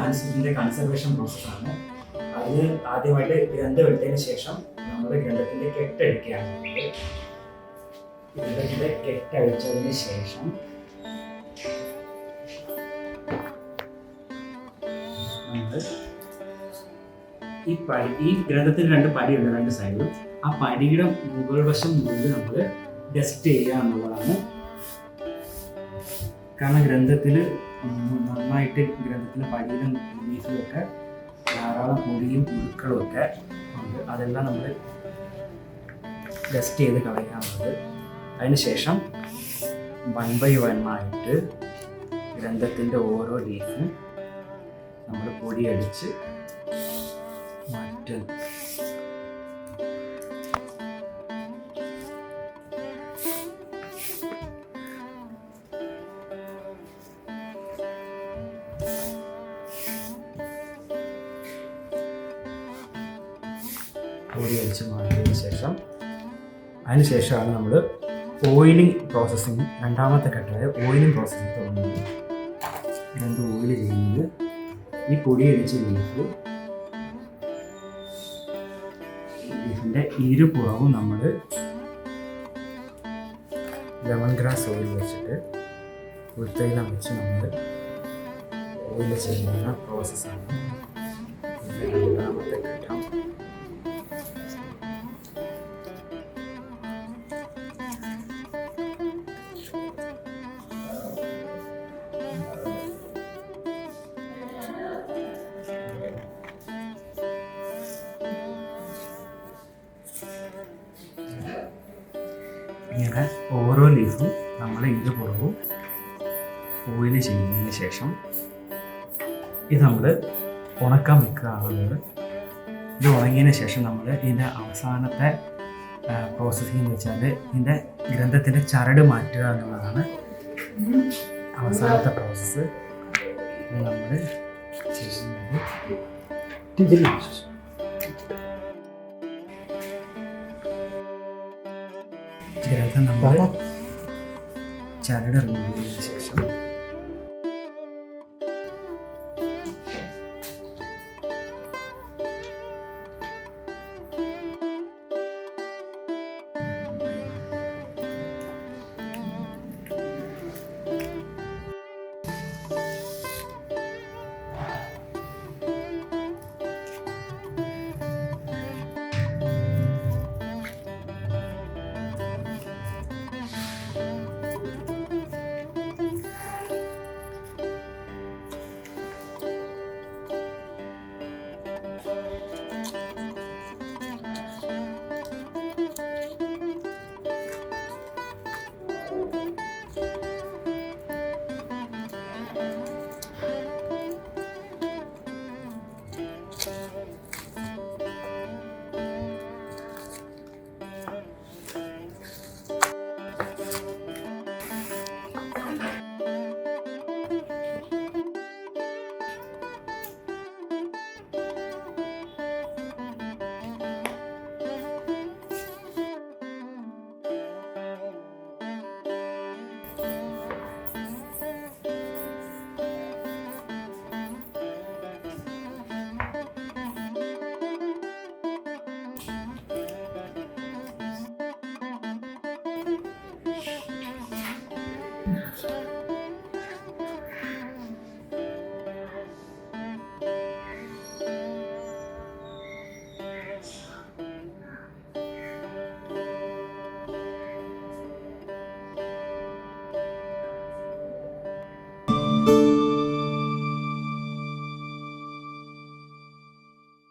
മാനസികത്തിൻ്റെ conservation പ്രോസസ്സാണ്. അതിന് ആദ്യമായിട്ട് ഗ്രന്ഥം എടുത്തതിന് ശേഷം നമ്മൾ ഗ്രന്ഥത്തിൻ്റെ കെട്ടഴിക്കുകയാണ്. ഗ്രന്ഥത്തിൻ്റെ കെട്ടഴിച്ചതിന് ശേഷം നമ്മൾ ഈ ഗ്രന്ഥത്തിന് 2 പടിയുണ്ട് 2 സൈഡിലും. ആ പടിയുടെ മുകൾ വശം മുതൽ നമ്മൾ ഡസ്റ്റ് ചെയ്യുക എന്നുള്ളതാണ്. കാരണം ഗ്രന്ഥത്തിൽ നന്നായിട്ട് ഗ്രന്ഥത്തിൻ്റെ പടിയിലും ലീഫിലൊക്കെ ധാരാളം പൊടിയും പുഴുക്കളും ഒക്കെ ഉണ്ട്. അതെല്ലാം നമ്മൾ ഡസ്റ്റ് ചെയ്ത് കളയാനുള്ളത്. അതിനുശേഷം 1 by 1 ആയിട്ട് ഗ്രന്ഥത്തിൻ്റെ ഓരോ ലീഫും നമ്മൾ പൊടിയടിച്ച് മാറ്റും. പൊടി അടിച്ച് മാറ്റിയതിന് ശേഷം അതിനുശേഷമാണ് നമ്മൾ ഓയിലിംഗ് പ്രോസസ്സിങ്, രണ്ടാമത്തെ ഘട്ടമായ ഓയിലിംഗ് പ്രോസസ്സിങ് തുടങ്ങുന്നത്. രണ്ട് ഓയിൽ ചെയ്യുന്നത് ഈ പൊടി അടിച്ച ലീഫിൻ്റെ ഇരുപുറവും നമ്മൾ ലെമൺ ഗ്രാസ് ഓയിൽ വെച്ചിട്ട് ഉരുത്തയിലും വെച്ച് നമ്മൾ ഓയിൽ ചെയ്യുന്ന പ്രോസസ്സാണ് രണ്ടാമത്തെ ഘട്ടം. ഇങ്ങനെ ഓരോ ലീഫും നമ്മൾ ഇരുപുറവും ഓയിൽ ചെയ്യുന്നതിന് ശേഷം ഇത് നമ്മൾ ഉണക്കാൻ വെക്കുകയാണുള്ളത്. ഇത് ഉണങ്ങിയതിന് ശേഷം നമ്മൾ ഇതിൻ്റെ അവസാനത്തെ പ്രോസസ്സിംഗ് എന്ന് വെച്ചാൽ ഇതിൻ്റെ ഗ്രന്ഥത്തിൻ്റെ ചരട് മാറ്റുക എന്നുള്ളതാണ് അവസാനത്തെ പ്രോസസ്സ്. നമ്മൾ ചെയ്യുന്നത് ഗ്രന്ഥം നമ്മൾ ചരട് റിമൂവ് ചെയ്തതിന് ശേഷം you.